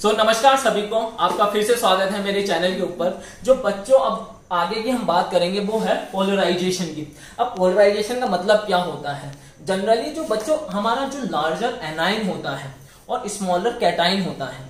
नमस्कार सभी को, आपका फिर से स्वागत है मेरे चैनल के ऊपर। जो बच्चों अब आगे की हम बात करेंगे वो है पोलराइजेशन की। अब पोलराइजेशन का मतलब क्या होता है? जनरली जो बच्चों हमारा जो लार्जर एनाइन होता है और स्मॉलर कैटाइन होता है,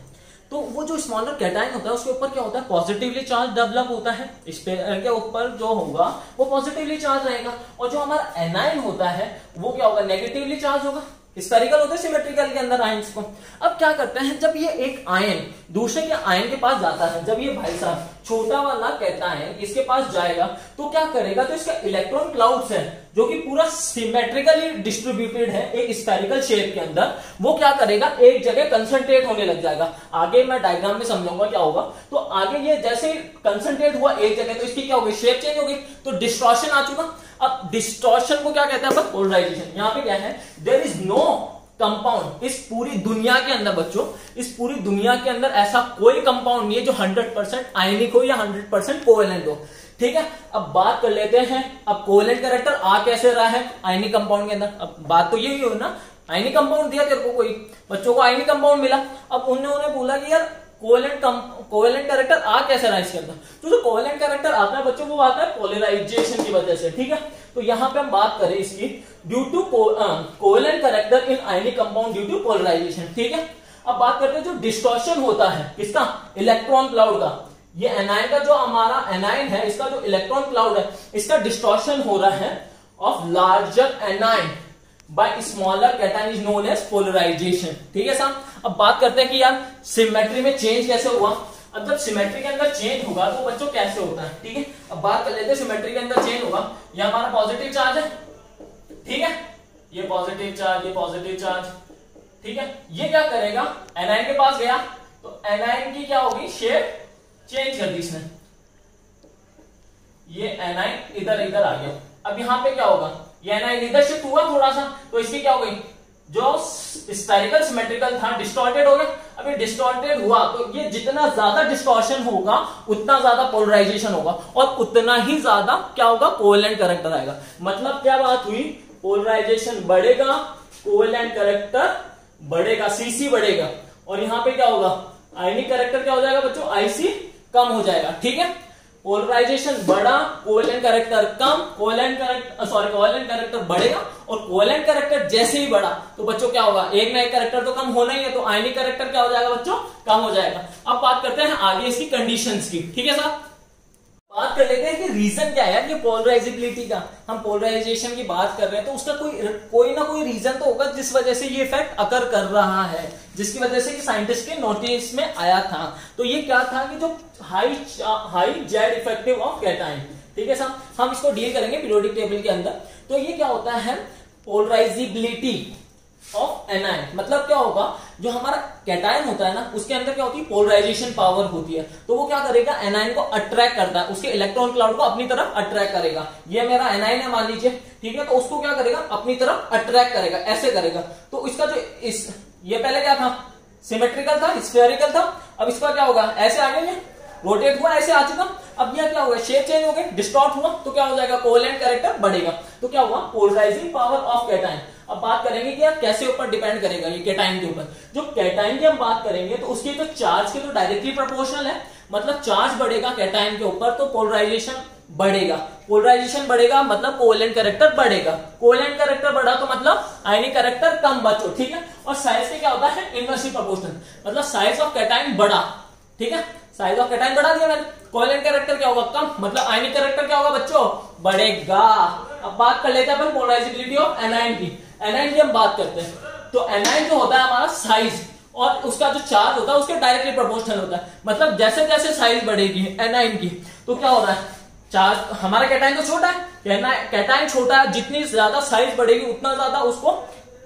तो वो जो स्मॉलर कैटाइन होता है उसके ऊपर क्या होता है, पॉजिटिवली चार्ज डेवलप होता है। इस पेयर के ऊपर जो होगा वो पॉजिटिवली चार्ज रहेगा, और जो हमारा एनाइन होता है वो क्या होगा, नेगेटिवली चार्ज होगा। हिस्टोरिकल होता है सिमेट्रिकल के अंदर आयंस को। अब क्या करते हैं, जब ये एक आयन दूसरे के आयन के पास जाता है, जब ये भाई साहब छोटा वाला कैटायन इसके पास जाएगा तो क्या करेगा, तो इसका इलेक्ट्रॉन क्लाउड्स है जो कि पूरा सिमेट्रिकली डिस्ट्रीब्यूटेड है एक स्फेरिकल शेप के अंदर, वो क्या करेगा, एक जगह कंसंट्रेट होने लग जाएगा। आगे मैं डायग्राम में समझाऊंगा क्या होगा। तो आगे ये जैसे कंसंट्रेट हुआ एक जगह, तो इसकी क्या होगी, शेप चेंज होगी, तो डिस्टॉर्शन आ चुका। अब डिस्टॉर्शन को क्या कहते हैं, पोलराइजेशन। यहाँ पे क्या है, देयर इज नो कंपाउंड, इस पूरी दुनिया के अंदर बच्चों, इस पूरी दुनिया के अंदर ऐसा कोई कंपाउंड नहीं है जो 100% आयनिक हो या 100% कोवेलेंट हो। ठीक है, अब बात कर लेते हैं, अब कोवेलेंट कैरेक्टर आ कैसे रहा है आयनिक कंपाउंड के अंदर। अब बात तो यही हो ना, आयनिक कंपाउंड दिया तेरे को, कोई बच्चों को आयनिक कंपाउंड मिला। अब उन्होंने बोला कि यार कोवेलेंट कैरेक्टर आ कैसे रहा है इसके अंदर। तो जो कोवेलेंट कैरेक्टर आता है बच्चों, वो आता है पोलराइजेशन की वजह से। ठीक है, तो यहां पे हम बात करें इसकी, due to covalent character in ionic compound due to polarization. ठीक है, अब बात करते हैं जो डिस्टॉर्शन होता है किसका, इलेक्ट्रॉन क्लाउड का। ये एनाइन का जो हमारा एनाइन है, इसका जो इलेक्ट्रॉन क्लाउड है, इसका डिस्टॉर्शन हो रहा है of larger anion by smaller cation is known as polarization. ठीक है साहब, अब बात करते हैं कि यार सिमेट्री में चेंज कैसे हुआ। अब जब सिमेट्री के अंदर चेंज होगा तो बच्चों कैसे होता है। ठीक है, अब बात कर लेते हैं सिमेट्री के अंदर चेंज होगा। ये हमारा पॉजिटिव चार्ज है, ठीक है, ये पॉजिटिव चार्ज, ये पॉजिटिव चार्ज। ठीक है, ये क्या करेगा, एनाइन के पास गया तो एनाइन की क्या होगी, शेप चेंज कर दी इसने, ये एनाइन इधर इधर आ गया। अब यहां पे क्या होगा, ये एनाइन इधर शिफ्ट हुआ थोड़ा सा, तो इसकी क्या हो गई, जो स्फेरिकल सिमेट्रिकल था डिस्टॉर्टेड हो गया। अब ये डिस्टॉर्टेड हुआ तो ये जितना ज्यादा डिस्टॉर्शन होगा उतना ज्यादा पोलराइजेशन होगा, और उतना ही ज्यादा क्या होगा, कोवेलेंट कैरेक्टर आएगा। मतलब क्या बात हुई, पोलराइजेशन बढ़ेगा, कोवेलेंट कैरेक्टर बढ़ेगा, सीसी बढ़ेगा, और यहां पे क्या होगा, आयनिक कैरेक्टर क्या हो जाएगा बच्चों, आईसी कम हो जाएगा। ठीक है, पोलराइजेशन बढ़ा, कोवेलेंट कैरेक्टर कम, कोवेलेंट कैरेक्टर बढ़ेगा, और कोवेलेंट कैरेक्टर जैसे ही बढ़ा तो बच्चों क्या होगा, एक ना एक कैरेक्टर तो कम होना ही है, तो आयनिक कैरेक्टर क्या हो जाएगा बच्चों, कम हो जाएगा। अब बात करते हैं आगे इसकी कंडीशंस की। ठीक है साहब, बात कर लेते हैं कि रीजन क्या है ये पोलराइजेबिलिटी का। हम पोलराइजेशन की बात कर रहे हैं तो उसका कोई ना कोई रीजन तो होगा जिस वजह से ये इफेक्ट अकर कर रहा है, जिसकी वजह से कि साइंटिस्ट के नोटिस में आया था। तो ये क्या था कि जो high Z effective of cation. ठीक है साहब, हम इसको डील करेंगे पीरियोडिक टेबल के अंदर। तो ये क्या होता है, पोलराइजेबिलिटी ऑफ एनायन। मतलब क्या होगा, जो हमारा कैटायन होता है ना, उसके अंदर क्या होती है, पोलराइजेशन पावर होती है। तो वो क्या करेगा, एनायन को अट्रैक्ट करता है, उसके इलेक्ट्रॉन क्लाउड को अपनी तरफ अट्रैक्ट करेगा। ये मेरा एनायन है मान लीजिए, ठीक है, तो उसको क्या करेगा, अपनी तरफ अट्रैक्ट करेगा, ऐसे करेगा। तो इसका जो ये पहले क्या था, सिमेट्रिकल था, स्फेरिकल था। अब इसका क्या होगा, ऐसे आ गया, रोटेट हुआ, ऐसे आ चुका। अब यह क्या होगा, शेप चेंज हो गया, डिस्टॉर्ट हुआ, तो क्या हो जाएगा, कोवेलेंट कैरेक्टर बढ़ेगा। तो क्या हुआ, पोलराइजिंग पावर ऑफ कैटायन। अब बात करेंगे कि यार कैसे ऊपर डिपेंड करेगा ये कैटायन के ऊपर। जो कैटायन की हम बात करेंगे तो उसके जो चार्ज के तो डायरेक्टली प्रोपोर्शनल है, मतलब चार्ज बढ़ेगा कैटायन के ऊपर तो पोलराइजेशन बढ़ेगा। पोलराइजेशन बढ़ेगा मतलब कोवेलेंट कैरेक्टर बढ़ेगा। कोवेलेंट कैरेक्टर बढ़ा तो मतलब आयनिक कैरेक्टर कम बचो। ठीक है, और साइज से क्या होता है, इनवर्सली प्रोपोर्शनल, मतलब साइज ऑफ कैटायन बढ़ा। ठीक है, साइज ऑफ कैटायन बढ़ा दिया मैंने, कोवेलेंट कैरेक्टर क्या होगा, कम, मतलब आयनिक कैरेक्टर क्या होगा बच्चों, बढ़ेगा। अब बात कर लेते हैं अपन पोलराइजेबिलिटी ऑफ एनायन की। एनायन की हम बात करते हैं तो एनायन जो होता है हमारा साइज और उसका जो चार्ज होता है उसके डायरेक्टली प्रोपोर्शनल होता है। मतलब जैसे जैसे साइज बढ़ेगी एनायन की तो क्या हो रहा है, चार्ज, हमारा कैटायन तो छोटा है, कैटायन छोटा है, जितनी ज्यादा साइज बढ़ेगी उतना ज्यादा उसको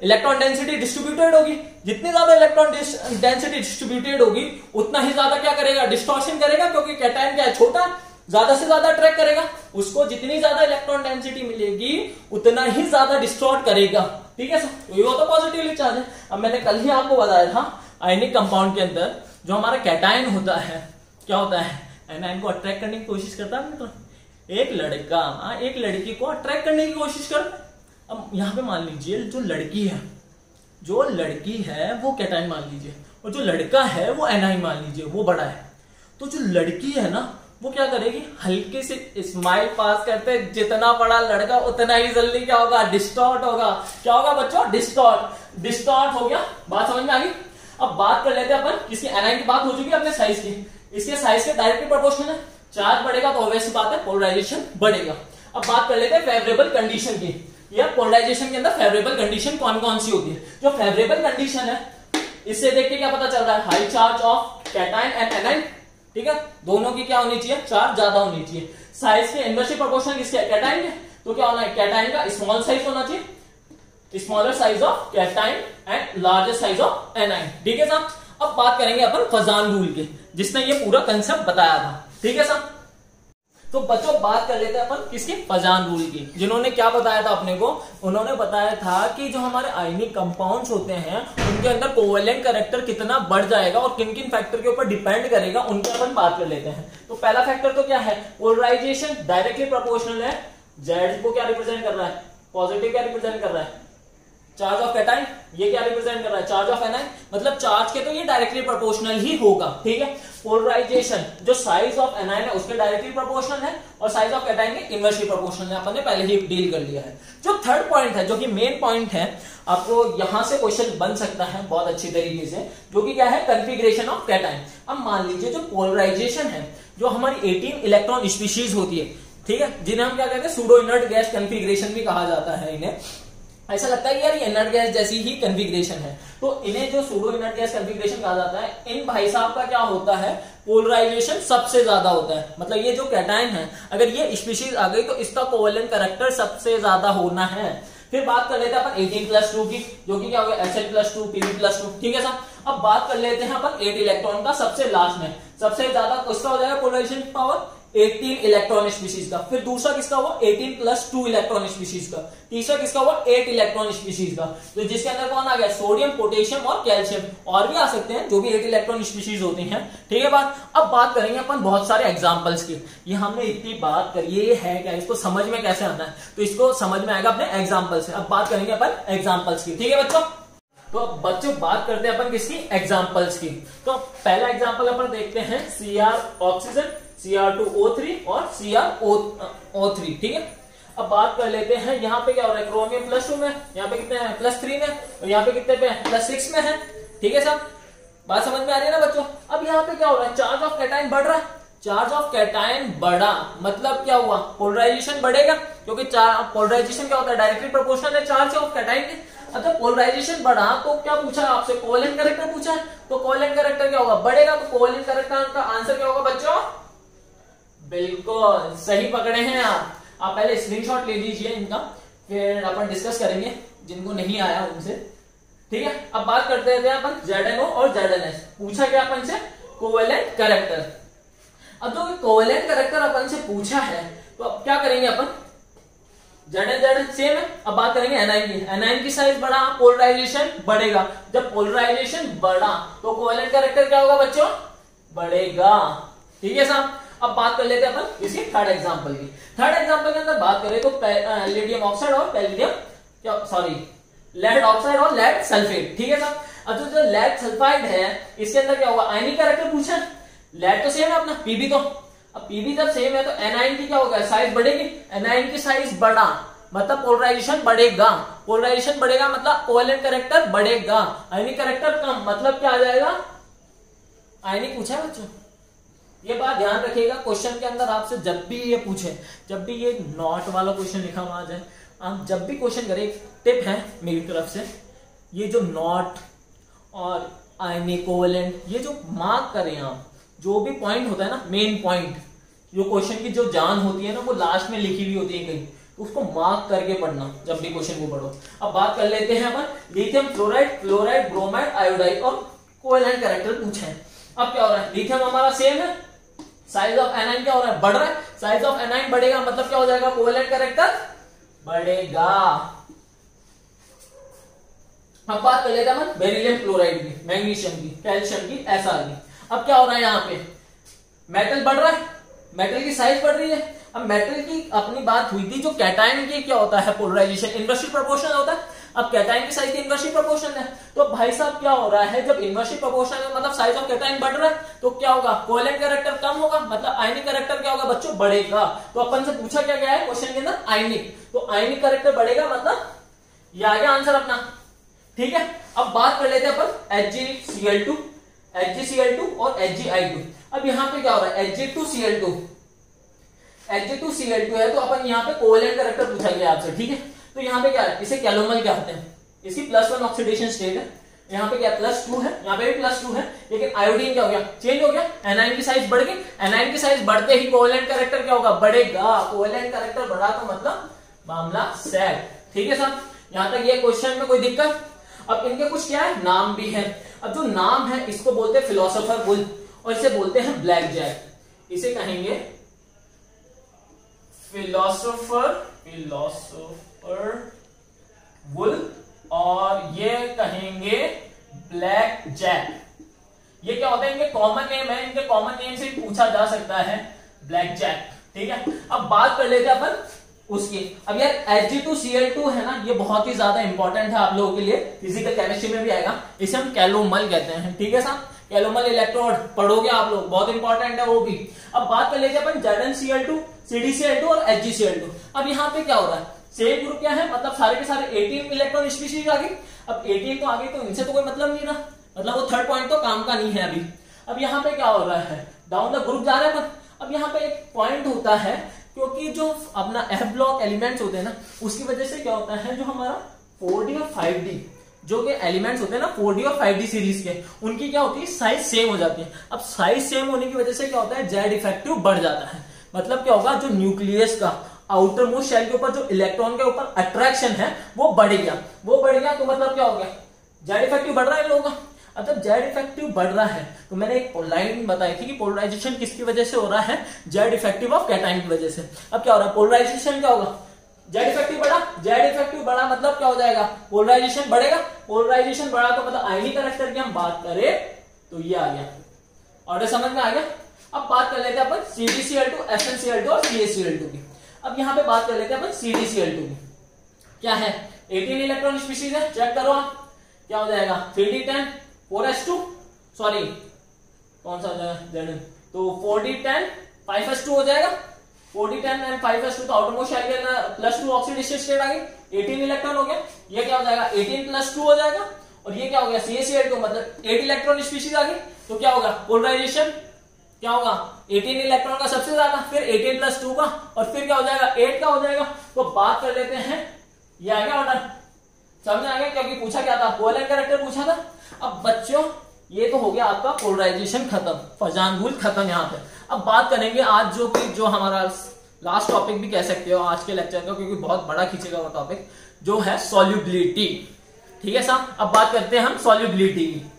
इलेक्ट्रॉन डेंसिटी डिस्ट्रीब्यूटेड होगी। जितनी ज्यादा इलेक्ट्रॉन डेंसिटी डिस्ट्रीब्यूटेड होगी उतना ही ज्यादा क्या करेगा, डिस्टॉर्शन करेगा, क्योंकि कैटायन क्या है, छोटा है, ज्यादा से ज्यादा अट्रैक्ट करेगा। उसको जितनी ज्यादा इलेक्ट्रॉन डेंसिटी मिलेगी उतना ही ज्यादा डिस्टॉर्ट करेगा। ठीक है सर, तो ये तो पॉजिटिवली चार्ज है। अब मैंने कल ही आपको बताया था आयनिक कंपाउंड के अंदर जो हमारा कैटायन होता है क्या होता है, एनायन को अट्रैक्ट करने की कोशिश करता है। तो एक लड़का एक लड़की को अट्रैक्ट करने की कोशिश करता है। अब यहां पे मान लीजिए जो लड़की है वो कैटायन मान लीजिए, और जो लड़का है वो एनाइन मान लीजिए वो बड़ा है, तो जो लड़की है ना वो क्या करेगी, हल्के से स्माइल पास करते, जितना बड़ा लड़का उतना ही जल्दी क्या होगा, डिस्टॉर्ट होगा। क्या होगा बच्चों, डिस्टॉर्ट हो गया। बात समझ में आ गई। अब बात कर लेते हैं अपन, इसकी एनाइन की बात हो चुकी है अपने साइज की, इसके साइज के डायरेक्टली प्रोपोर्शनल है। चार्ज बढ़ेगा तो ऑब्वियस बात है पोलराइजेशन बढ़ेगा। अब बात कर लेते हैं फेवरेबल कंडीशन की, या पोलराइजेशन के अंदर फेवरेबल कंडीशन कौन कौन सी होती है। जो फेवरेबल कंडीशन है इससे देख के क्या पता चल रहा है, high charge of cation and anion, ठीक है, दोनों की क्या होनी चाहिए, चार्ज ज्यादा होनी चाहिए। साइज के इनवर्सली प्रोपोर्शनल किसके, कैटायन के, तो क्या होना है, कैटायन का स्मॉल साइज होना चाहिए, smaller size of cation and largest size of anion, ठीक है साहब। अब बात करेंगे अपन फजान रूल के, जिसने ये पूरा कंसेप्ट बताया था, ठीक है साहब। तो बच्चों बात कर लेते हैं अपन किसकी, फजान रूल की। जिन्होंने क्या बताया था अपने को, उन्होंने बताया था कि जो हमारे आयनिक कंपाउंड्स होते हैं उनके अंदर कोवेलेंट कैरेक्टर कितना बढ़ जाएगा और किन किन फैक्टर के ऊपर डिपेंड करेगा, उनके अपन बात कर लेते हैं। तो पहला फैक्टर तो क्या है, पोलराइजेशन डायरेक्टली प्रोपोर्शनल है। जेड को क्या रिप्रेजेंट कर रहा है, पॉजिटिव क्या रिप्रेजेंट कर रहा है, चार्ज ऑफ कैटायन, ये क्या रिप्रेजेंट कर रहा है, चार्ज ऑफ एनायन, मतलब चार्ज के तो ये डायरेक्टली प्रोपोर्शनल ही होगा, ठीक है। पोलराइजेशन जो साइज ऑफ एनायन है उसके डायरेक्टली प्रोपोर्शनल है और साइज ऑफ कैटायन के इनवर्सली प्रोपोर्शनल है, अपन ने पहले ही डील कर लिया है। जो थर्ड पॉइंट है, जो कि मेन पॉइंट है, आपको यहां से क्वेश्चन बन सकता है बहुत अच्छी तरीके से, जो कि क्या है, कन्फिग्रेशन ऑफ कैटायन। अब मान लीजिए जो पोलराइजेशन है, जो हमारी 18 इलेक्ट्रॉन स्पीशीज होती है, ठीक है, जिन्हें हम क्या कहते हैं, सूडो इनर्ट गैस कन्फिग्रेशन भी कहा जाता है। इन्हें ऐसा लगता है कि यार ये इनर्ट गैस जैसी ही कन्फिग्रेशन है, तो इन्हें जो सूडो इनर्ट गैस कन्फिग्रेशन कहा जाता है। इन भाई साहब का क्या होता है, पोलराइजेशन सबसे ज्यादा होता है, मतलब ये जो कैटायन है अगर ये स्पीशीज आ गई तो इसका कोवेलेंट कैरेक्टर सबसे ज्यादा होना है। फिर बात कर लेते हैं अपन 18+2 की, जो कि क्या होगा, Hn+2 Pb+2, ठीक है साहब। अब बात कर लेते हैं अपन 8 इलेक्ट्रॉन का, सबसे लास्ट में सबसे ज्यादा किसका हो जाएगा पोलराइजेशन पावर, 18 इलेक्ट्रॉन स्पीशीज का। फिर दूसरा किसका हुआ, 18+2 इलेक्ट्रॉन स्पीशीज का। तीसरा किसका हुआ, 8 इलेक्ट्रॉन स्पीशीज का, तो जिसके अंदर कौन आ गया, सोडियम, पोटेशियम और कैल्शियम, और भी आ सकते हैं जो भी 8 इलेक्ट्रॉन स्पीशीज होती हैं, ठीक है बात। अब बात करेंगे अपन बहुत सारे एग्जांपल्स की। ये हमने इतनी बात करी, ये है क्या, इसको समझ में कैसे आना है, तो इसको समझ में आएगा अपने एग्जाम्पल से। अब बात करेंगे अपन एग्जाम्पल्स की, ठीक है बच्चों। तो अब बच्चों बात करते हैं अपन किसकी, एग्जाम्पल्स की। तो पहला एग्जाम्पल अपन देखते हैं Cr ऑक्सीजन, Cr2O3 और CrO3, ठीक है। अब बात कर लेते हैं यहाँ पे क्या हो रहा है, क्रोमियम +2 में, यहाँ पे कितने हैं, +3 में, और यहाँ पे कितने पे, +6 में है, ठीक है साहब। बात समझ में आ रही है ना बच्चों। अब यहाँ पे क्या हो रहा है, चार्ज ऑफ कैटायन बढ़ रहा है, चार्ज ऑफ कैटायन बढ़ा मतलब क्या हुआ, पोलराइजेशन बढ़ेगा, क्योंकि पोलराइजेशन क्या होता है, डायरेक्टली प्रोपोर्शनल है चार्ज ऑफ कैटायन के। अच्छा पोलराइजेशन बढ़ा तो क्या पूछा आपसे, कोवेलेंट कैरेक्टर पूछा है, तो कोवेलेंट कैरेक्टर क्या होगा, बढ़ेगा, तो कोवेलेंट कैरेक्टर का आंसर क्या होगा बच्चों, बिल्कुल सही पकड़े हैं आप पहले स्क्रीनशॉट ले लीजिए इनका, फिर अपन डिस्कस करेंगे जिनको नहीं आया उनसे, ठीक है। अब बात करते हैं अपन ZnO और ZnS, पूछा क्या अपन से, कोवेलेंट कैरेक्टर। अब जो कोवेलेंट कैरेक्टर अपन से पूछा है तो अब क्या करेंगे अपन, Zn सेम है। अब बात करेंगे एनायन की, एनायन की साइज बढ़ा, पोलराइजेशन बढ़ेगा, जब पोलराइजेशन बढ़ा तो कोवेलेंट कैरेक्टर क्या होगा बच्चों, बढ़ेगा, ठीक है साहब। अब बात कर लेते हैं अपन इसकी थर्ड एग्जांपल की। थर्ड एग्जांपल के अंदर बात करें तो लेडियम ऑक्साइड और लेड ऑक्साइड और लेड सल्फेट, ठीक है साहब। अब जो लेड सल्फाइड है इसके अंदर क्या होगा, आयनिक कैरेक्टर पूछा, लेड तो सेम है अपना, पीबी तो, अब पीबी जब सेम है तो एनायन की क्या होगा, साइज बढ़ेगी, एनायन की साइज बढ़ा मतलब पोलराइजेशन बढ़ेगा, पोलराइजेशन बढ़ेगा मतलब कोवेलेंट कैरेक्टर बढ़ेगा, आयनिक कैरेक्टर कम मतलब क्या आ जाएगा, आयनिक पूछा है बच्चों, ये बात ध्यान रखिएगा। क्वेश्चन के अंदर आपसे जब भी ये पूछे, जब भी ये नॉट वाला क्वेश्चन लिखा हुआ आ जाए, आप जब भी क्वेश्चन करें, टिप है मेरी तरफ से, ये जो नॉट और आयनिक कोवेलेंट ये जो मार्क करें आप, जो भी पॉइंट होता है ना, मेन पॉइंट जो क्वेश्चन की जो जान होती है ना, वो लास्ट में लिखी हुई होती है कहीं, उसको मार्क करके पढ़ना जब भी क्वेश्चन को पढ़ो। अब बात कर लेते हैं अपन lithium fluoride, chloride, bromide, iodide और कोवेलेंट कैरेक्टर पूछे हैं। अब क्या हो रहा है, लिथियम हमारा सेम है, साइज ऑफ एनायन क्या हो रहा है, बढ़ रहा है, साइज ऑफ एनायन बढ़ेगा मतलब क्या हो जाएगा, कोवेलेंट कैरेक्टर बढ़ेगा। अब बात कर लेते हैं बेरिलियम क्लोराइड की, मैग्नीशियम की, कैल्शियम की, Sr की। अब क्या हो रहा है, यहाँ पे मेटल बढ़ रहा है, मेटल की साइज बढ़ रही है। अब मेटल की अपनी बात हुई थी, जो कैटायन की क्या होता है पोलराइजेशन इनवर्सली प्रोपोर्शनल होता है, अब कैटाइन की साइज की इनवर्सली प्रोपोर्शनल है, तो भाई साहब क्या हो रहा है, जब इनवर्सली प्रोपोर्शनल है मतलब साइज ऑफ कैटाइन बढ़ रहा है, तो क्या होगा, कोवेलेंट कैरेक्टर कम होगा, मतलब आयनिक कैरेक्टर क्या होगा बच्चों, बढ़ेगा। तो अपन से पूछा क्या गया है क्वेश्चन के अंदर, आयनिक, तो आयनिक कैरेक्टर बढ़ेगा, मतलब ये आ गया आंसर अपना। ठीक है, अब बात कर लेते हैं अपन HgCl2, HgCl2 और HgI2। अब यहाँ पे क्या हो रहा है, Hg2Cl2 है, तो अपन यहाँ पे कोवेलेंट कैरेक्टर पूछा गया आपसे। ठीक है, तो यहाँ पे क्या है, इसे कैलोमल कहते हैं, इसकी +1 ऑक्सीडेशन स्टेट है, यहाँ पे क्या +2 है, यहाँ पे भी +2 है, लेकिन आयोडीन क्या हो गया, चेंज हो गया, एनाइन की साइज बढ़ गई, एनाइन की साइज बढ़ते ही कोवेलेंट कैरेक्टर क्या होगा, बढ़ेगा, कोवेलेंट कैरेक्टर बढ़ा तो मतलब मामला सेट। ठीक है साहब, यहां तक ये क्वेश्चन में कोई दिक्कत। अब इनके कुछ क्या है, नाम भी है। अब जो नाम है इसको बोलते हैं फिलोसोफर वुल, और इसे बोलते हैं ब्लैक जैक, इसे कहेंगे फिलोसोफर वुल, और ये कहेंगे ब्लैक जैक। ये क्या होता है, इनके कॉमन नेम है, इनके कॉमन नेम से पूछा जा सकता है ब्लैक जैक। ठीक है, अब बात कर लेते हैं अपन उसकी। अब यार Hg2Cl2 है ना, ये बहुत ही ज्यादा इंपॉर्टेंट है आप लोगों के लिए, फिजिकल केमिस्ट्री में भी आएगा, इसे हम कैलोमल कहते हैं। ठीक है साहब, कैलोमल इलेक्ट्रोड पढ़ोगे आप लोग, बहुत इंपॉर्टेंट है वो भी। अब बात कर लेते हैं अपन ZnCl2, CdCl2 और HgCl2। अब यहाँ पे क्या हो रहा है, सेम ग्रुप क्या है, मतलब सारे के सारे 18 इलेक्ट्रॉन स्पीशीज आ गई। अब 18 तो आ गई, तो इनसे तो कोई मतलब नहीं रहा, मतलब वो थर्ड पॉइंट तो काम का नहीं है अभी। अब यहाँ पे क्या हो रहा है, डाउन द ग्रुप जा रहे हैं अपन। अब यहाँ पे एक पॉइंट होता है, क्योंकि जो अपना F ब्लॉक एलिमेंट्स होते हैं ना, उसकी वजह से क्या होता है, जो हमारा 4D और 5D जो के एलिमेंट्स होते हैं ना 4D और 5D सीरीज के, उनकी क्या होती है, साइज सेम हो जाती है। अब साइज सेम होने की वजह से क्या होता है, जेड इफेक्टिव बढ़ जाता है। मतलब क्या होगा, जो न्यूक्लियस का आउटर मोस्ट शेल के ऊपर जो इलेक्ट्रॉन के ऊपर अट्रैक्शन है वो बढ़ गया, तो मतलब क्या हो गया, जेड इफेक्टिव बढ़ रहा है इन लोगों का। अब जब जेड इफेक्टिव बढ़ रहा है, तो मैंने एक लाइन बताई थी कि पोलराइजेशन किसकी वजह से हो रहा है, जेड इफेक्टिव ऑफ कैटाइन की वजह से। अब क्या हो रहा है, पोलराइजेशन क्या होगा, जेड इफेक्टिव बढ़ा, मतलब क्या हो जाएगा, पोलराइजेशन बढ़ेगा, पोलराइजेशन बढ़ा तो मतलब आयनिक कैरेक्टर की हम बात करें तो ये आ गया, ऑर्डर समझ में आ गया। अब बात कर लेते हैं अपन CdCl2, FnCl2 और CaCl2 की। अब यहां पे बात कर लेते हैं अपन CdCl2 की, क्या है, 18 इलेक्ट्रॉन स्पीशीज है, चेक करो आप, क्या हो जाएगा 3d10 4s2, सॉरी कौन सा हो जाएगा, तो 4d10 5s2 हो जाएगा, 4d10 एंड 5s2, तो आउटरमोस्ट शेल के अंदर +2 ऑक्सीडेशन स्टेट आ गई, 18 इलेक्ट्रॉन हो गया, ये क्या हो जाएगा 18 + 2 हो जाएगा, और ये क्या हो गया CaCl2, मतलब 8 इलेक्ट्रॉन स्पीशीज आ गई, तो क्या होगा, पोलराइजेशन क्या होगा, 18 इलेक्ट्रॉन का सबसे ज्यादा, फिर 18 + 2 का, और फिर क्या हो जाएगा 8 का हो जाएगा। तो बात कर लेते हैं, ये आ गया ऑर्डर, समझ आ गया, क्योंकि पूछा क्या था, कोवेलेंट कैरेक्टर पूछा था। अब बच्चों ये तो हो गया आपका पोलराइजेशन खत्म, फजानगुल खत्म यहाँ पे। अब बात करेंगे आज जो हमारा लास्ट टॉपिक भी कह सकते हो आज के लेक्चर का, क्योंकि बहुत बड़ा खींचेगा वो टॉपिक, जो है सॉल्युबिलिटी। ठीक है साहब, अब बात करते हैं हम सॉल्युबिलिटी की।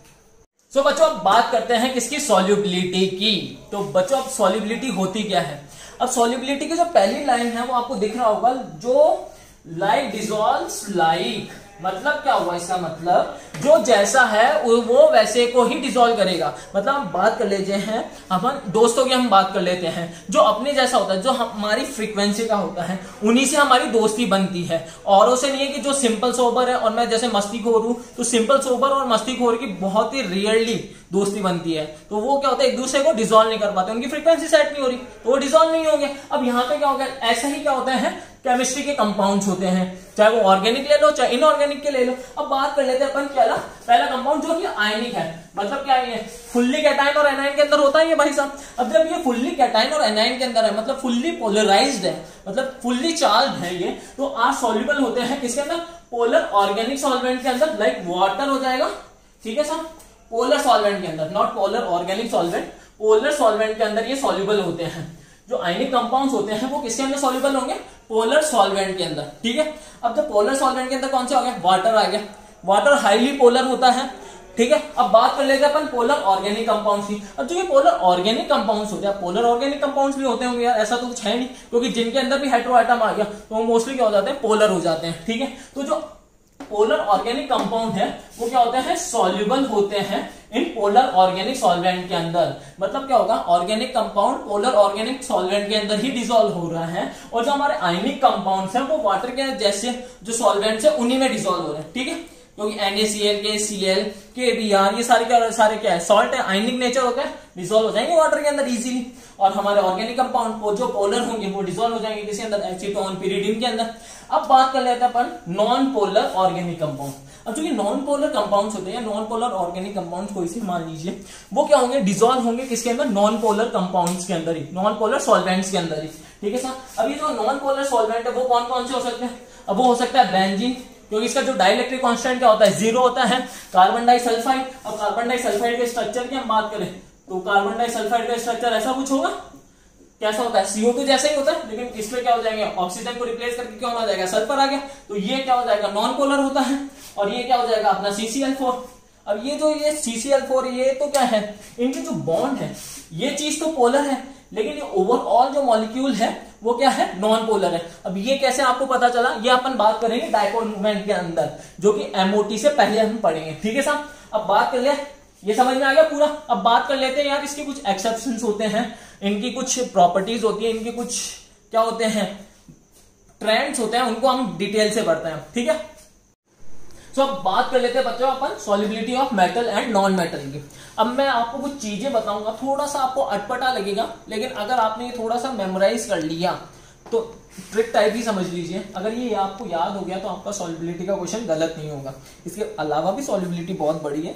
तो बच्चों अब बात करते हैं किसकी, सॉल्युबिलिटी की। तो बच्चों अब सॉल्युबिलिटी होती क्या है, अब सॉल्युबिलिटी की जो पहली लाइन है वो आपको दिख रहा होगा, जो लाइक डिसॉल्व्स लाइक, मतलब क्या हुआ, इसका मतलब जो जैसा है वो वैसे को ही डिसॉल्व करेगा। मतलब हम बात कर लेते हैं, अपन दोस्तों की हम बात कर लेते हैं, जो अपने जैसा होता है, जो हमारी फ्रीक्वेंसी का होता है, उन्हीं से हमारी दोस्ती बनती है, औरों से नहीं है कि जो सिंपल सोबर है और मैं जैसे मस्तीखोर हूं, तो सिंपल सोबर और मस्तीखोर की बहुत ही रेयरली दोस्ती बनती है, तो वो क्या होता है, एक दूसरे को डिसॉल्व नहीं कर पाते, उनकी फ्रीक्वेंसी सेट नहीं हो रही, तो वो डिसॉल्व नहीं होंगे। अब यहाँ पे क्या होगा, ऐसा ही क्या होता है, केमिस्ट्री के कंपाउंड्स होते हैं, चाहे वो ऑर्गेनिक ले लो चाहे इनऑर्गेनिक के ले लो। अब बात कर लेते हैं अपन क्या, पहला कंपाउंड जो कि आयनिक है, मतलब क्या है, फुल्ली कैटाइन और एनाइन के अंदर होता है ये भाई साहब। अब जब ये फुल्ली कैटाइन और एनाइन के अंदर है, मतलब फुल्ली पोलराइज्ड है, मतलब फुल्ली चार्ज है ये, तो आर सॉल्युबल होते हैं किसके अंदर, पोलर ऑर्गेनिक सॉल्वेंट के अंदर, लाइक वाटर हो जाएगा। ठीक है साहब, पोलर सॉल्वेंट के अंदर, not polar organic solvent, polar solvent के अंदर ये सॉल्युबल होते हैं। जो आयनिक कंपाउंड्स होते हैं वो किसके अंदर सॉल्युबल होंगे, पोलर सॉल्वेंट के अंदर। ठीक है, अब जब पोलर सॉल्वेंट के अंदर कौन सा हो गया, वाटर आ गया, वाटर हाईली पोलर होता है। ठीक है, अब बात कर लेते हैं अपन पोलर ऑर्गेनिक कंपाउंड्स की। अब जो ये पोलर ऑर्गेनिक कंपाउंड्स होते हैं, पोलर ऑर्गेनिक कंपाउंड्स भी होते होंगे यार, ऐसा तो कुछ है नहीं, क्योंकि जिनके अंदर भी हेटेरो एटम आ गया तो वो मोस्टली क्या हो जाते हैं, पोलर हो जाते हैं। ठीक है, तो जो पोलर ऑर्गेनिक कंपाउंड है वो क्या होते हैं, सॉल्युबल होते हैं इन पोलर ऑर्गेनिक सॉल्वेंट के अंदर। मतलब क्या होगा, organic compound polar organic solvent के अंदर ही डिसॉल्व हो रहा है, और जो हमारे आयनिक कंपाउंड्स हैं वो वाटर के जैसे जो सॉल्वेंट्स है उन्हीं में डिसॉल्व हो रहे हैं। ठीक है, क्योंकि NaCl, KCl, KBr ये सारे क्या है, सॉल्ट है, आयनिक नेचर होता है, डिसॉल्व हो जाएंगे वाटर के अंदर इजीली। और हमारे ऑर्गेनिक कंपाउंड जो पोलर होंगे वो डिसॉल्व हो जाएंगे किसके अंदर, एसीटोन, पिरिडीन के अंदर। अब बात कर लेते हैं अपन नॉन पोलर ऑर्गेनिक कंपाउंड। अब जो ये नॉन पोलर कंपाउंड्स होते हैं, नॉन पोलर ऑर्गेनिक कंपाउंड्स कोई से मान लीजिए, वो क्या होंगे, डिसॉल्व होंगे किसके अंदर, नॉन पोलर कंपाउंड्स के अंदर ही, नॉन पोलर सॉल्वेंट्स के अंदर ही। ठीक है सर। अब ये जो नॉन पोलर सॉल्वेंट है वो कौन कौन से हो सकते हैं, अब वो हो सकता है बेंजीन, क्योंकि इसका जो डाइलेक्ट्रिक कांस्टेंट क्या होता है, 0 होता है। कार्बन डाइसल्फाइड, अब कार्बन डाइसल्फाइड के स्ट्रक्चर की हम बात करें तो कार्बन डाइसल्फाइड का स्ट्रक्चर ऐसा कुछ होगा, कैसा होता है, CO2 जैसा ही होता है, लेकिन इसमें क्या हो जाएंगे, ऑक्सीजन को रिप्लेस करके क्या हो जाएगा, सल्फर आ गया, तो ये क्या हो जाएगा, नॉन पोलर होता है। और ये क्या हो जाएगा अपना CCl4। अब ये जो ये CCl4 ये तो क्या है, इनके जो बॉन्ड है ये चीज तो पोलर है, लेकिन ये ओवरऑल जो मॉलिक्यूल है वो क्या है, नॉन पोलर है। अब ये कैसे आपको पता चला, ये अपन बात करेंगे डाइपोल मूवमेंट के अंदर, जो कि MOT से पहले हम पढ़ेंगे। ठीक है साहब। अब बात कर ले, ये समझ में आ गया पूरा। अब बात कर लेते हैं यार, इसके कुछ एक्सेप्शंस होते हैं, इनकी कुछ प्रॉपर्टीज होती है, इनके कुछ क्या होते हैं, ट्रेंड्स होते हैं, उनको हम डिटेल से पढ़ते हैं। ठीक है। तो अब बात कर लेते हैं बच्चों अपन solubility of metal and non metal की। अब मैं आपको कुछ चीजें बताऊंगा, थोड़ा सा आपको अटपटा लगेगा, लेकिन अगर आपने ये थोड़ा सा मेमोराइज कर लिया तो ट्रिक टाइप ही समझ लीजिए। अगर ये आपको याद हो गया तो आपका सॉल्युबिलिटी का क्वेश्चन गलत नहीं होगा। इसके अलावा भी सॉल्युबिलिटी बहुत बड़ी है,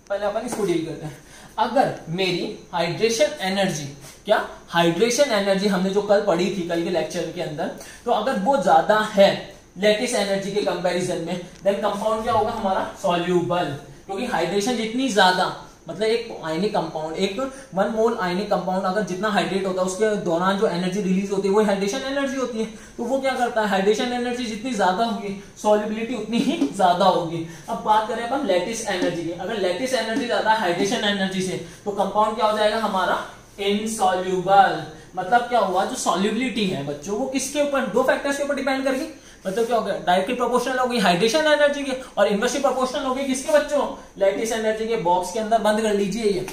पहले अपन इसको डील करते हैं। अगर मेरी हाइड्रेशन एनर्जी, क्या हाइड्रेशन एनर्जी हमने जो कल पढ़ी थी कल के लेक्चर के अंदर, तो अगर वो ज्यादा है लैटिस एनर्जी के कंपैरिजन में, देन कंपाउंड क्या होगा हमारा, सॉल्यूबल। क्योंकि हाइड्रेशन जितनी ज्यादा, मतलब एक आयनिक कंपाउंड, एक 1 मोल आयनिक कंपाउंड अगर जितना हाइड्रेट होता है उसके दौरान जो एनर्जी रिलीज होती है वो हाइड्रेशन एनर्जी होती है। तो वो क्या करता है, हाइड्रेशन एनर्जी जितनी ज्यादा होगी सॉल्युबिलिटी उतनी ही ज्यादा होगी। अब बात करें अपन लैटिस एनर्जी की, अगर लैटिस एनर्जी ज्यादा है हाइड्रेशन एनर्जी से, तो कंपाउंड क्या हो जाएगा हमारा, इनसॉल्युबल। मतलब क्या हुआ, जो सॉल्युबिलिटी है बच्चों वो किसके ऊपर, 2 फैक्टर्स के ऊपर डिपेंड करेगी। मतलब क्या हो गया, डायरेक्टली प्रोपोर्शनल होगी हाइड्रेशन एनर्जी के, और इनवर्सली प्रोपोर्शनल होगी किसके बच्चों, लैटिस एनर्जी के। बॉक्स के अंदर बंद कर लीजिए ये।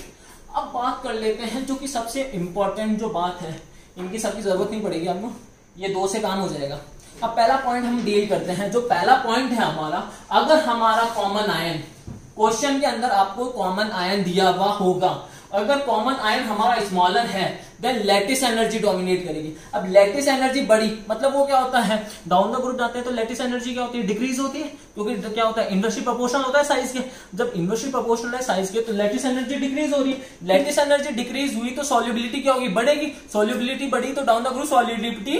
अब बात कर लेते हैं जो कि सबसे इंपॉर्टेंट जो बात है, इनकी सबकी जरूरत नहीं पड़ेगी आपको, ये 2 से काम हो जाएगा। अब पहला पॉइंट हम डील करते हैं। जो पहला पॉइंट है हमारा, अगर हमारा कॉमन आयन, क्वेश्चन के अंदर आपको कॉमन आयन दिया हुआ होगा, अगर कॉमन आयन हमारा स्मॉलर है देन लैटिस एनर्जी डोमिनेट करेगी। अब लैटिस एनर्जी बड़ी, मतलब वो क्या होता है, डाउन द ग्रुप जाते हैं तो लैटिस एनर्जी क्या होती है, डिक्रीज होती है, क्योंकि क्या होता है, इनवर्सली प्रोपोर्शनल होता है साइज के। जब इनवर्सली प्रोपोर्शनल है साइज के तो लैटिस एनर्जी डिक्रीज हो रही है। लैटिस एनर्जी डिक्रीज हुई तो सॉल्युबिलिटी क्या होगी, बढ़ेगी। सॉल्युबिलिटी बढ़ी तो डाउन द ग्रुप सॉल्युबिलिटी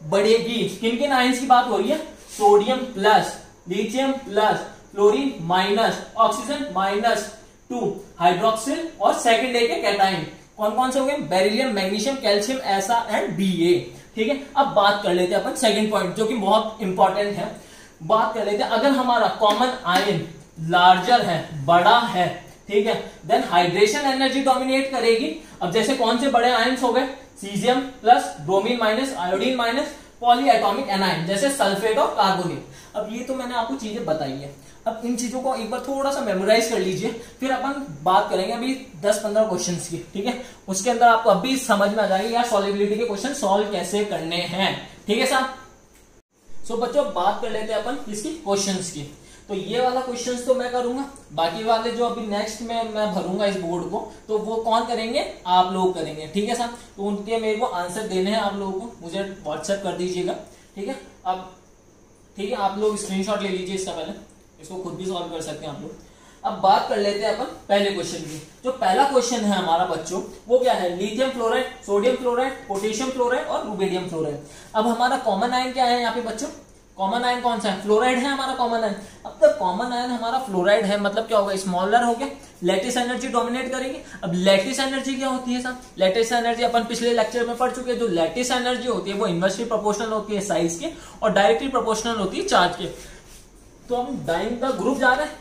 बढ़ेगी। किन किन आयंस की बात हो रही है, sodium plus, lithium plus, fluorine minus, oxygen -2, hydroxyl और सेकंड ए के कैटाइन। कौन कौन से हो गए, बेरिलियम, मैग्नीशियम, कैल्शियम, ऐसा एंड Ba। ठीक है। अब बात कर लेते हैं अपन सेकंड पॉइंट जो कि बहुत इंपॉर्टेंट है। बात कर लेते हैं, अगर हमारा कॉमन आयन लार्जर है, बड़ा है, ठीक है, देन हाइड्रेशन एनर्जी डोमिनेट करेगी। अब जैसे कौन से बड़े आयन्स हो गए, caesium plus, bromine minus, iodine minus, polyatomic A9 जैसे सल्फेट और कार्बोनेट। अब ये तो मैंने आपको चीजें बताई है, अब इन चीजों को एक बार थोड़ा सा मेमोराइज कर लीजिए, फिर अपन बात करेंगे अभी 10-15 क्वेश्चंस की। ठीक है, उसके अंदर आपको अभी समझ में आ जाएगी यार सॉल्युबिलिटी के क्वेश्चन सॉल्व कैसे करने हैं। ठीक है साहब। सो बच्चों बात कर लेते हैं अपन किसकी, क्वेश्चंस की। तो ये वाला क्वेश्चंस तो मैं करूंगा, बाकी वाले जो अभी नेक्स्ट में मैं भरूंगा इस बोर्ड को, तो वो कौन करेंगे, आप लोग करेंगे। ठीक है साहब। तो उनके मेरे को आंसर देने हैं आप लोगों को, मुझे व्हाट्सएप कर दीजिएगा। ठीक है। अब ठीक है, आप लोग स्क्रीनशॉट ले लीजिए इसका, पहले इसको खुद भी सॉल्व कर सकते हैं आप लोग। अब बात कर लेते हैं अपन पहले क्वेश्चन की। जो पहला क्वेश्चन है हमारा बच्चों वो क्या है, lithium fluoride, sodium fluoride, potassium fluoride और रुबिडियम फ्लोराइड। अब हमारा कॉमन आयन क्या है यहाँ पे बच्चों, कॉमन आयन कौन सा है, फ्लोराइड है हमारा कॉमन आयन। अब तक कॉमन आयन हमारा फ्लोराइड है, मतलब क्या होगा, स्मॉलर हो गया, लैटिस एनर्जी डोमिनेट करेगी। अब लैटिस एनर्जी क्या होती है साहब, लैटिस एनर्जी अपन पिछले लेक्चर में पढ़ चुके हैं। जो लैटिस एनर्जी होती है वो इनवर्सली प्रोपोर्शनल होती है साइज के और डायरेक्टली प्रोपोर्शनल होती है चार्ज के। तो हम डाउन द ग्रुप जा रहे हैं,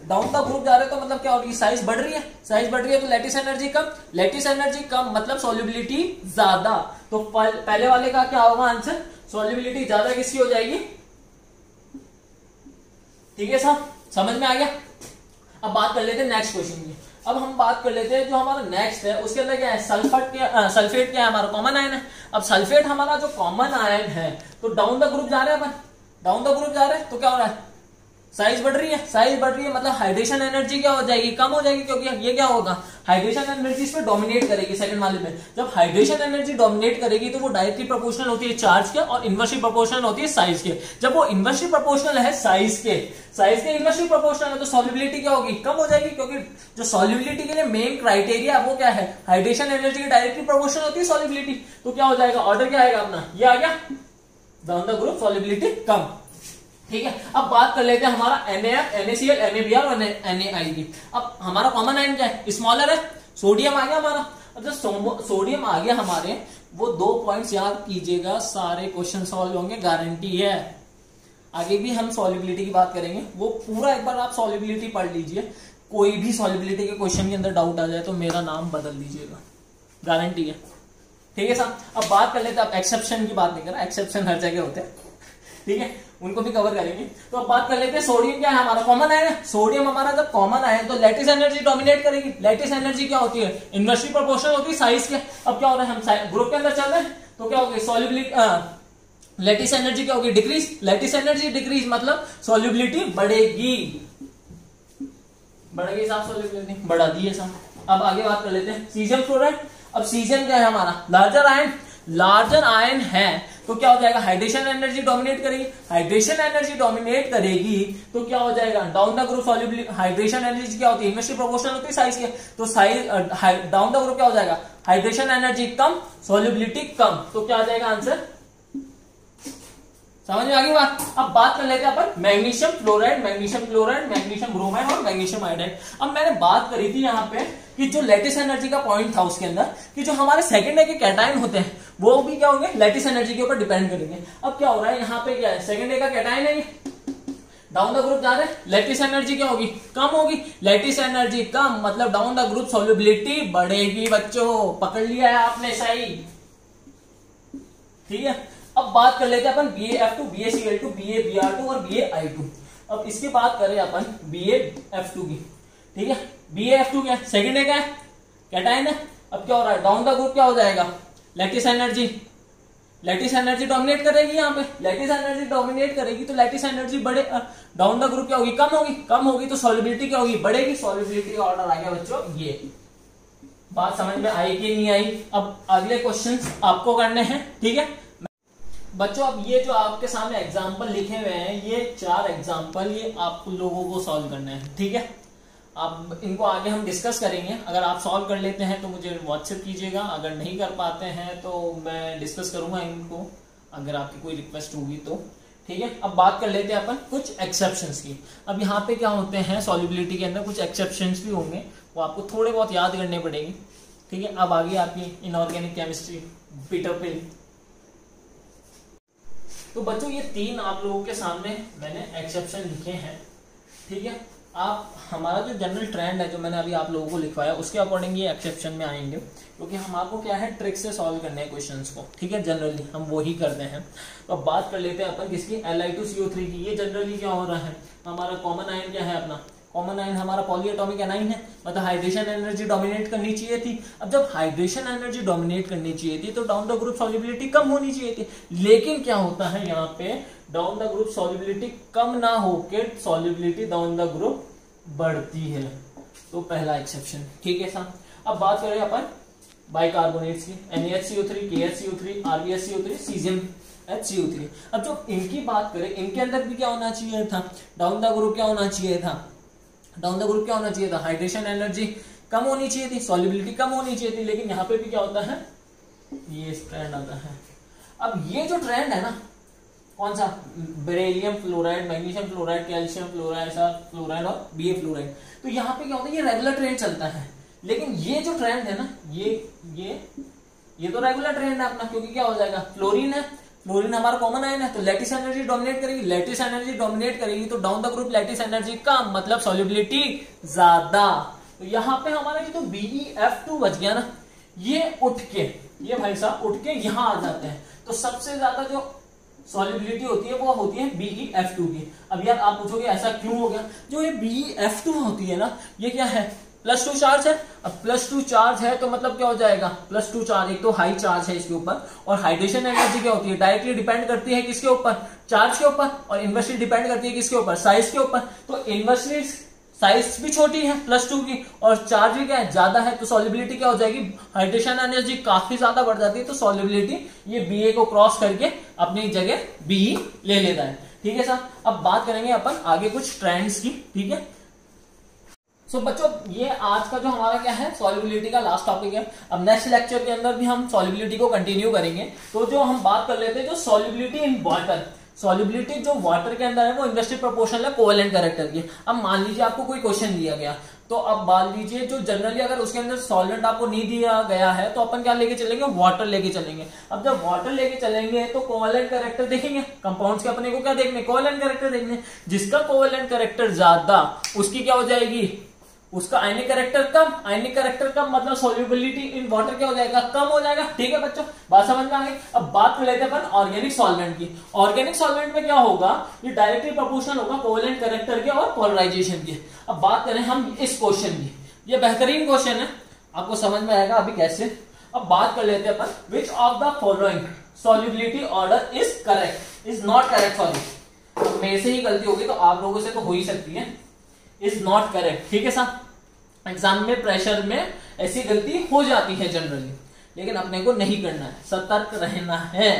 डाउन द ग्रुप जा रहे हैं तो मतलब क्या हो रही है, साइज बढ़ रही है, साइज बढ़ रही है तो लैटिस एनर्जी कम, लैटिस एनर्जी कम मतलब सॉल्युबिलिटी ज्यादा। तो पहले वाले का क्या होगा आंसर, सॉल्युबिलिटी ज्यादा किसकी हो जाएगी, ठीक है साहब, समझ में आ गया। अब बात कर लेते हैं नेक्स्ट क्वेश्चन की। अब हम बात कर लेते हैं जो हमारा नेक्स्ट है उसके अंदर क्या है, सल्फेट क्या है हमारा, कॉमन आयन है। अब सल्फेट हमारा जो कॉमन आयन है तो डाउन द ग्रुप जा रहे हैं अपन, डाउन द ग्रुप जा रहे हैं तो क्या हो रहा है, साइज बढ़ रही है, साइज बढ़ रही है मतलब हाइड्रेशन एनर्जी क्या हो जाएगी, कम हो जाएगी, क्योंकि ये क्या होगा, हाइड्रेशन एनर्जी इस पे डोमिनेट करेगी सेकंड वाले में। जब हाइड्रेशन एनर्जी डोमिनेट करेगी तो वो डायरेक्टली प्रोपोर्शनल होती है चार्ज के और इनवर्सली प्रोपोर्शनल होती है साइज के। जब वो इनवर्सली प्रोपोर्शनल है साइज के इनवर्सली प्रोपोर्शनल है तो सॉल्युबिलिटी क्या होगी, कम हो जाएगी, क्योंकि जो सॉल्युबिलिटी के लिए मेन क्राइटेरिया वो क्या है, हाइड्रेशन एनर्जी की डायरेक्टली प्रोपोर्शनल होती है सॉल्युबिलिटी। तो क्या हो जाएगा, ऑर्डर क्या आएगा अपना, ये आ गया डाउन द ग्रुप सॉल्युबिलिटी कम। ठीक है, अब बात कर लेते हैं हमारा NaF, NaCl, NaBr और NaI की। अब हमारा कॉमन आयन क्या है, स्मॉलर है, सोडियम आ गया हमारा। अब जब सोडियम आ गया हमारे, वो 2 पॉइंट्स याद कीजिएगा, सारे क्वेश्चन सॉल्व होंगे, गारंटी है। आगे भी हम सॉल्युबिलिटी की बात करेंगे, वो पूरा एक बार आप सॉल्युबिलिटी पढ़ लीजिए। कोई भी सॉल्युबिलिटी के क्वेश्चन के अंदर डाउट आ जाए तो मेरा नाम बदल दीजिएगा, गारंटी है। ठीक है साहब, अब बात कर लेते हैं, अब एक्सेप्शन की बात नहीं कर रहा, एक्सेप्शन हर जगह होते हैं, ठीक है, उनको भी कवर करेंगे। तो अब बात कर लेते हैं सोडियम क्या है हमारा, कॉमन आयन है। सोडियम हमारा जब कॉमन आयन तो लैटिस एनर्जी डोमिनेट करेगी। लैटिस एनर्जी क्या होती है, इनवर्सली प्रोपोर्शनल होती है साइज के। अब क्या हो रहा है, हम ग्रुप के अंदर चल रहे हैं तो क्या होगी, सॉल्युबिलिटी लैटिस एनर्जी क्या होगी, डिक्रीज। लैटिस एनर्जी डिक्रीज मतलब सॉल्युबिलिटी बढ़ेगी, बढ़ेगी साहब, सॉल्युबिलिटी बढ़ा दी है साहब। अब आगे बात कर लेते हैं सीजियम फ्लोराइड। अब सीजियम क्या है हमारा, लार्जर आयन, लार्जर आयन है तो क्या हो जाएगा, हाइड्रेशन एनर्जी डोमिनेट करेगी। हाइड्रेशन एनर्जी डोमिनेट करेगी तो क्या हो जाएगा, down the group solubility, hydration energy क्या होती है, इनवर्सली प्रोपोर्शनल होती है साइज के, तो साइज डाउन द ग्रुप क्या हो जाएगा, हाइड्रेशन एनर्जी कम, सॉल्युबिलिटी कम। तो क्या आ जाएगा आंसर, समझ में आ गई बात। अब बात कर लेते हैं अपन magnesium fluoride, magnesium chloride, magnesium bromide और मैग्नीशियम आयोडाइड। अब मैंने बात करी थी यहाँ पे कि जो लैटिस एनर्जी का पॉइंट था उसके अंदर कि जो हमारे सेकंड डे के कैटायन होते हैं वो भी क्या होंगे, लैटिस एनर्जी के ऊपर डिपेंड करेंगे। अब क्या हो रहा है यहाँ पे, क्या है, सेकंड डे का कैटायन है, डाउन द ग्रुप जा रहे हैं, लैटिस एनर्जी क्या होगी, कम होगी। लैटिस एनर्जी कम मतलब डाउन द ग्रुप सॉल्युबिलिटी बढ़ेगी। बच्चों पकड़ लिया है आपने सही, ठीक है। अब बात कर लेते हैं अपन BaF2, BaCl2, BaBr2 और BaI2। अब इसकी बात करें अपन BaF2 की, ठीक है। BaF2 क्या है, सेकंड है, क्या है, कैटायन है। अब क्या हो रहा है, डाउन द ग्रुप क्या हो जाएगा, lattice energy, lattice energy dominate करेगी यहाँ पे, लैटिस एनर्जी डोमिनेट करेगी तो लैटिस एनर्जी बढ़े, डाउन द ग्रुप क्या होगी, कम होगी, कम होगी तो सॉल्युबिलिटी क्या होगी, बढ़ेगी। सॉल्युबिलिटी का ऑर्डर आ गया बच्चों, ये बात समझ में आई कि नहीं आई। अब अगले क्वेश्चंस आपको करने हैं, ठीक है बच्चों। अब ये जो आपके सामने एग्जाम्पल लिखे हुए हैं, ये 4 एग्जाम्पल, ये आप लोगों को सॉल्व करने हैं, ठीक है। अब इनको आगे हम डिस्कस करेंगे। अगर आप सॉल्व कर लेते हैं तो मुझे व्हाट्सएप कीजिएगा, अगर नहीं कर पाते हैं तो मैं डिस्कस करूंगा इनको, अगर आपकी कोई रिक्वेस्ट होगी तो, ठीक है। अब बात कर लेते हैं अपन कुछ एक्सेप्शंस की। अब यहाँ पे क्या होते हैं, सॉल्युबिलिटी के अंदर कुछ एक्सेप्शंस भी होंगे, वो आपको थोड़े बहुत याद करने पड़ेंगे, ठीक है। अब आगे आपकी इनऑर्गेनिक केमिस्ट्री, पीटर पिल। तो बच्चों ये 3 आप लोगों के सामने मैंने एक्सेप्शन लिखे हैं, ठीक है। आप हमारा जो जनरल ट्रेंड है जो मैंने अभी आप लोगों को लिखवाया उसके अकॉर्डिंग ये एक्सेप्शन में आएंगे, क्योंकि हम आपको क्या है ट्रिक से सॉल्व करने हैं क्वेश्चंस को, ठीक है। जनरली हम वो ही करते हैं। तो अब बात कर लेते हैं अपन किसकी, Li2CO3 की। ये जनरली क्या हो रहा है, हमारा कॉमन आयन क्या है अपना, कॉमन आयन हमारा पॉलीएटॉमिक एनाइन है, मतलब हाइड्रेशन एनर्जी डोमिनेट करनी चाहिए थी। अब जब हाइड्रेशन एनर्जी डोमिनेट करनी चाहिए थी तो डाउन द ग्रुप सॉल्युबिलिटी कम होनी चाहिए थी, लेकिन क्या होता है यहाँ पे डाउन द ग्रुप सॉल्युबिलिटी कम ना होकर सॉल्युबिलिटी डाउन द ग्रुप बढ़ती है। तो पहला एक्सेप्शन, ठीक है साहब। अब बात करें अपन बाइकार्बोनेट्स की, NaHCO3, KHCO3, RbHCO3, caesium HCO3। अब जो इनकी बात करें, इनके अंदर भी क्या होना चाहिए था, डाउन द ग्रुप क्या होना चाहिए था, डाउन द ग्रुप क्या होना चाहिए था, हाइड्रेशन एनर्जी कम होनी चाहिए थी, सॉल्युबिलिटी कम होनी चाहिए थी, लेकिन यहाँ पे भी क्या होता है, ये ट्रेंड आता है। अब ये जो ट्रेंड है ना, कौन सा, beryllium fluoride, magnesium fluoride, calcium fluoride, fluoride और Ba फ्लोराइड, तो यहाँ पे क्या होता है, ये रेगुलर ट्रेंड चलता है। लेकिन ये जो ट्रेंड है ना, ये तो रेगुलर ट्रेंड है अपना, क्योंकि क्या हो जाएगा, फ्लोरीन है, फ्लोरीन हमारा कॉमन आयन है, तो लैटिस एनर्जी डोमिनेट करेगी, लैटिस एनर्जी डोमिनेट करेगी तो down the group lattice energy कम, मतलब सॉल्युबिलिटी ज्यादा। तो यहाँ पे हमारा ये तो BeF2 बच गया ना, ये उठ के, ये भाई साहब उठ के यहाँ आ जाते हैं। तो सबसे ज्यादा जो सॉल्युबिलिटी होती है वो होती है BeF2 की। अब यार आप पूछोगे ऐसा क्यों हो गया? जो ये BeF2 होती है ना, ये क्या है? +2 चार्ज है। अब +2 चार्ज है तो मतलब क्या हो जाएगा? +2 चार्ज, एक तो हाई चार्ज है इसके ऊपर, और हाइड्रेशन एनर्जी क्या होती है? डायरेक्टली डिपेंड करती है किसके ऊपर? चार्ज के ऊपर, और इनवर्सली डिपेंड करती है किसके ऊपर? साइज के ऊपर। तो इनवर्सली साइज भी छोटी है +2 की, और चार्ज भी क्या है? ज्यादा है, तो सॉल्युबिलिटी क्या हो जाएगी? हाइड्रेशन एनर्जी काफी ज्यादा बढ़ जाती है, तो सॉल्युबिलिटी ये Ba को क्रॉस करके अपनी जगह Be ले लेता है। ठीक है साहब, अब बात करेंगे अपन आगे कुछ ट्रेंड्स की। ठीक है, सो बच्चों ये आज का जो हमारा क्या है, सॉल्युबिलिटी का लास्ट टॉपिक है। अब नेक्स्ट लेक्चर के अंदर भी हम सॉल्युबिलिटी को कंटिन्यू करेंगे। तो जो हम बात कर लेते हैं जो सॉल्युबिलिटी इन वाटर, सॉल्युबिलिटी जो वाटर के अंदर है वो इनवर्सली प्रोपोर्शनल है कोवेलेंट कैरेक्टर की। अब मान लीजिए आपको कोई क्वेश्चन दिया गया, तो अब मान लीजिए जो जनरली अगर उसके अंदर सॉल्वेंट आपको नहीं दिया गया है तो अपन क्या लेके चलेंगे? वाटर लेके चलेंगे। अब जब वाटर लेके चलेंगे तो कोवेलेंट कैरेक्टर देखेंगे, कंपाउंड्स के अपने को क्या देखने? कोवेलेंट कैरेक्टर देखने। जिसका कोवेलेंट कैरेक्टर ज्यादा उसकी क्या हो जाएगी? उसका आयनिक कैरेक्टर कम। आयनिक कैरेक्टर कम मतलब सॉल्युबिलिटी इन वाटर क्या हो जाएगा? कम हो जाएगा। ठीक है बच्चों, बात समझ में आ गई। अब बात कर लेते हैं अपन ऑर्गेनिक सॉल्वेंट की। ऑर्गेनिक सॉल्वेंट में क्या होगा? ये डायरेक्टली प्रोपोर्शनल होगा कोवेलेंट कैरेक्टर के और पोलराइजेशन की। अब बात करें हम इस क्वेश्चन की, ये बेहतरीन क्वेश्चन है, आपको समझ में आएगा अभी कैसे। अब बात कर लेते हैं अपन, which of the following solubility order is correct, is not correct, sorry मेरे से ही गलती होगी तो आप लोगों से तो हो ही सकती है, इज नॉट करेक्ट। ठीक है साहब, एग्जाम में प्रेशर में ऐसी गलती हो जाती है जनरली, लेकिन अपने को नहीं करना है, सतर्क रहना है,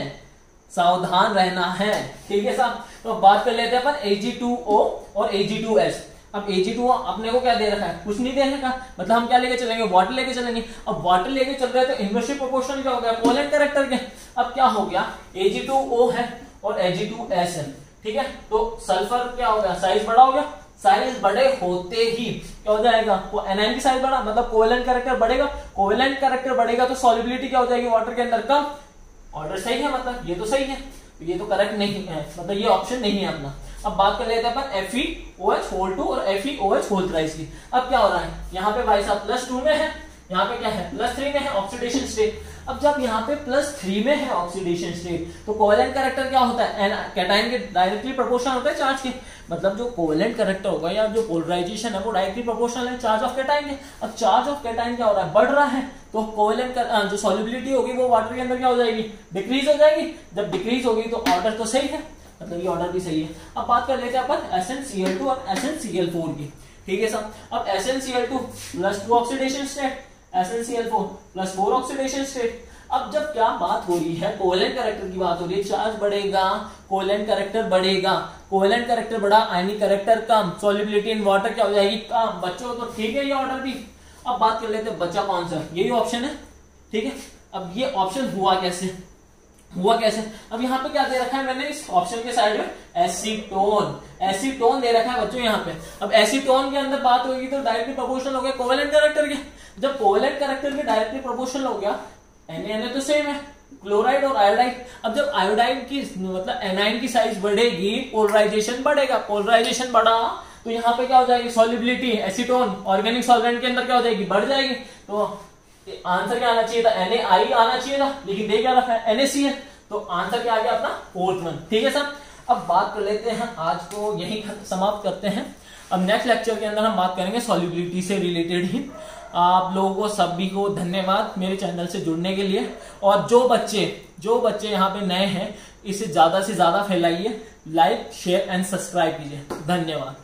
सावधान रहना है। ठीक है साहब, तो बात कर लेते हैं अपन Ag2O और Ag2S। अब Ag2O अपने को क्या दे रखा है? कुछ नहीं दे रखा, मतलब हम क्या लेके चलेंगे? वाटर लेके चलेंगे। अब वाटर लेके चल रहे हैं तो इनवर्सली प्रोपोर्शनल क्या हो गया? कोवेलेंट कैरेक्टर के। अब क्या हो गया? Ag2O है और Ag2S है। ठीक है, तो सल्फर क्या हो गया? साइज बड़ा हो गया। साइज बड़े होते ही क्या हो जाएगा? वो एनायन की साइज बड़ा, मतलब कोवेलेंट कैरेक्टर बढ़ेगा। कोवेलेंट कैरेक्टर बढ़ेगा तो सॉल्युबिलिटी क्या हो जाएगी वाटर के अंदर? कम। ऑर्डर सही है, मतलब ये तो सही है, ये तो करेक्ट नहीं है, मतलब ये ऑप्शन नहीं है अपना। अब बात कर लेते हैं अपन FeOH2 और FeOH3 की। अब क्या हो रहा है? यहाँ पे भाई साहब +2 में है, यहाँ पे क्या है? +3 में है ऑक्सीडेशन स्टेट। अब जब यहाँ पे +3 में है ऑक्सीडेशन स्टेट तो कोवेलेंट कैरेक्टर क्या होता है? कैटायन के डायरेक्टली प्रोपोर्शनल होता है चार्ज के, मतलब जो कोवेलेंट कैरेक्टर होगा या जो पोलराइजेशन है वो डायरेक्टली प्रोपोर्शनल है चार्ज ऑफ कैटायन के। अब चार्ज ऑफ कैटायन क्या हो रहा है? बढ़ रहा है, तो कोवेलेंट जो सॉल्युबिलिटी होगी वो वाटर के अंदर क्या हो जाएगी? डिक्रीज हो जाएगी। जब डिक्रीज होगी तो ऑर्डर तो सही है, मतलब ये ऑर्डर भी सही है। अब बात कर लेते हैं अपन SnCl2 और SnCl4 की। ठीक है साहब, अब SnCl2 +2 oxidation state, SnCl4 +4 oxidation state. अब जब क्या बात हो रही है? कोवेलेंट कैरेक्टर की बात हो रही है, चार्ज बढ़ेगा, कोवेलेंट कैरेक्टर बढ़ेगा, कोवेलेंट कैरेक्टर बढ़ा, आयनिक character come, solubility in water क्या हो जाएगी? कम। बच्चों तो ठीक है ये ऑर्डर भी। अब बात कर लेते हैं बच्चा कौन सा? यही ऑप्शन है। ठीक है, अब ये ऑप्शन हुआ कैसे? अब यहाँ पे क्या दे रखा है मैंने इस ऑप्शन के साइड में? एसीटोन, एसीटोन दे रखा है बच्चों यहाँ पे। अब एसीटोन के अंदर बात होगी तो डायरेक्टली प्रोपोर्शनल हो गया कोवेलेंट कैरेक्टर के। जब कोवेलेंट कैरेक्टर के डायरेक्टली प्रोपोर्शनल हो गया, Na तो सेम है, क्लोराइड और आयोडाइड। अब जब आयोडाइड की मतलब एनाइन की साइज बढ़ेगी, पोलराइजेशन बढ़ेगा, पोलराइजेशन बढ़ा तो यहाँ पे क्या हो जाएगी? सॉल्युबिलिटी एसीटोन ऑर्गेनिक सॉल्वेंट के अंदर क्या हो जाएगी? बढ़ जाएगी। तो आंसर क्या आना चाहिए था? Na आना चाहिए था, लेकिन दे क्या रखा है? NaCl, तो आंसर क्या आ गया अपना? 4th one. ठीक है सर, अब बात कर लेते हैं, आज को यही समाप्त करते हैं। अब नेक्स्ट लेक्चर के अंदर हम बात करेंगे सॉल्युबिलिटी से रिलेटेड ही। आप लोगों को सभी को धन्यवाद मेरे चैनल से जुड़ने के लिए, और जो बच्चे यहाँ पे नए हैं इसे ज्यादा से ज्यादा फैलाइए, लाइक शेयर एंड सब्सक्राइब कीजिए। धन्यवाद।